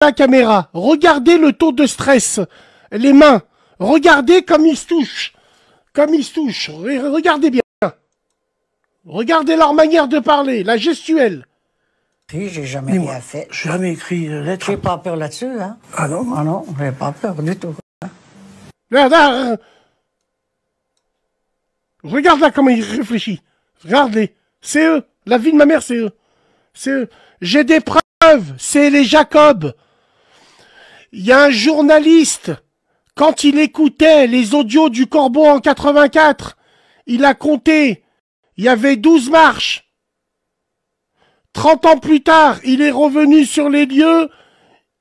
la caméra. Regardez le taux de stress. Les mains. Regardez comme ils se touchent. Comme ils se touchent. Regardez bien. Regardez leur manière de parler, la gestuelle. J'ai jamais rien fait. Jamais écrit lettre. J'ai pas peur là-dessus, hein. Ah non? Ah non, j'ai pas peur du tout. Regarde là comment il réfléchit. Regardez. C'est eux. La vie de ma mère, c'est eux. C'est eux. J'ai des preuves. C'est les Jacob. Il y a un journaliste. Quand il écoutait les audios du Corbeau en 84, il a compté. Il y avait 12 marches. 30 ans plus tard, il est revenu sur les lieux.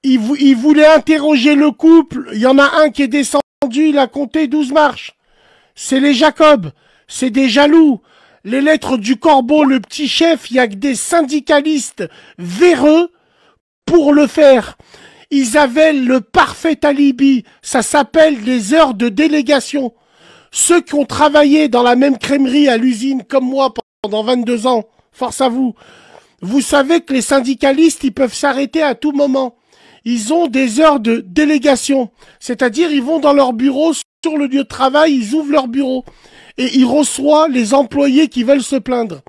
Il voulait interroger le couple. Il y en a un qui est descendu. Il a compté 12 marches. C'est les Jacob. C'est des jaloux. Les lettres du Corbeau, le petit chef, il y a que des syndicalistes véreux pour le faire. Ils avaient le parfait alibi. Ça s'appelle les heures de délégation. Ceux qui ont travaillé dans la même crèmerie à l'usine comme moi pendant 22 ans, force à vous. Vous savez que les syndicalistes, ils peuvent s'arrêter à tout moment. Ils ont des heures de délégation. C'est-à-dire, ils vont dans leur bureau, sur le lieu de travail, ils ouvrent leur bureau. Et ils reçoivent les employés qui veulent se plaindre.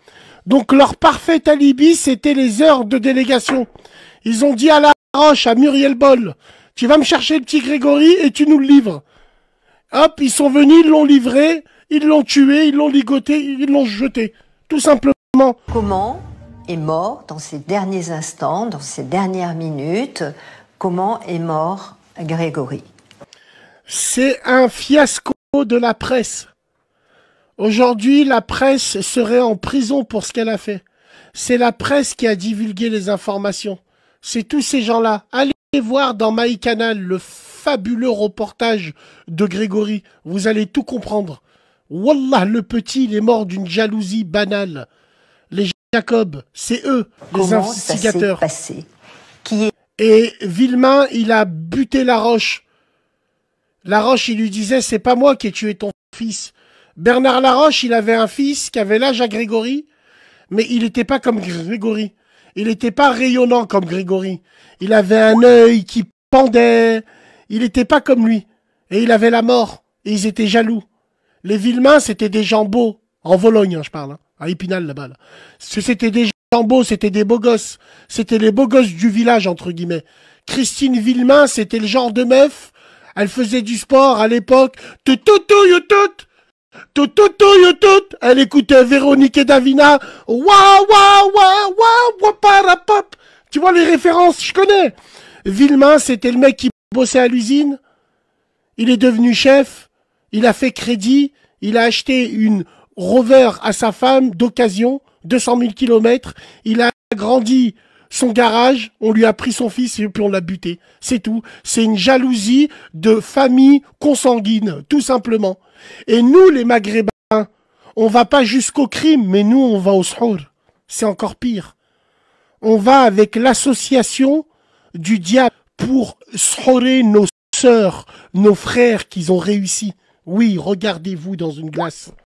Donc, leur parfait alibi, c'était les heures de délégation. Ils ont dit à la Roche, à Muriel Boll, tu vas me chercher le petit Grégory et tu nous le livres. Hop, ils sont venus, ils l'ont livré, ils l'ont tué, ils l'ont ligoté, ils l'ont jeté. Tout simplement. Comment est mort dans ces derniers instants, dans ces dernières minutes, comment est mort Grégory? C'est un fiasco de la presse. Aujourd'hui, la presse serait en prison pour ce qu'elle a fait. C'est la presse qui a divulgué les informations. C'est tous ces gens-là. Allez voir dans MyCanal le fabuleux reportage de Grégory. Vous allez tout comprendre. Wallah, le petit, il est mort d'une jalousie banale. Les Jacob, c'est eux, les instigateurs. Ça s'est passé? Qui est... Et Villemain, il a buté Laroche. Laroche, il lui disait, c'est pas moi qui ai tué ton fils. Bernard Laroche, il avait un fils qui avait l'âge à Grégory, mais il n'était pas comme Grégory. Il n'était pas rayonnant comme Grégory. Il avait un œil qui pendait. Il n'était pas comme lui. Et il avait la mort. Et ils étaient jaloux. Les Villemain, c'était des gens beaux. En Vologne, hein, je parle. Hein, à Épinal, là-bas. Là. C'était des gens beaux, c'était des beaux gosses. C'était les beaux gosses du village, entre guillemets. Christine Villemain, c'était le genre de meuf. Elle faisait du sport à l'époque. Elle écoutait Véronique et Davina. Parapop. Tu vois les références, je connais. Villemain, c'était le mec qui bossait à l'usine. Il est devenu chef. Il a fait crédit. Il a acheté une Rover à sa femme d'occasion, 200 000 kilomètres. Il a agrandi son garage. On lui a pris son fils et puis on l'a buté. C'est tout. C'est une jalousie de famille consanguine, tout simplement. Et nous, les Maghrébins, on va pas jusqu'au crime, mais nous, on va au shour. C'est encore pire. On va avec l'association du diable pour shourer nos sœurs, nos frères qui ont réussi. Oui, regardez-vous dans une glace.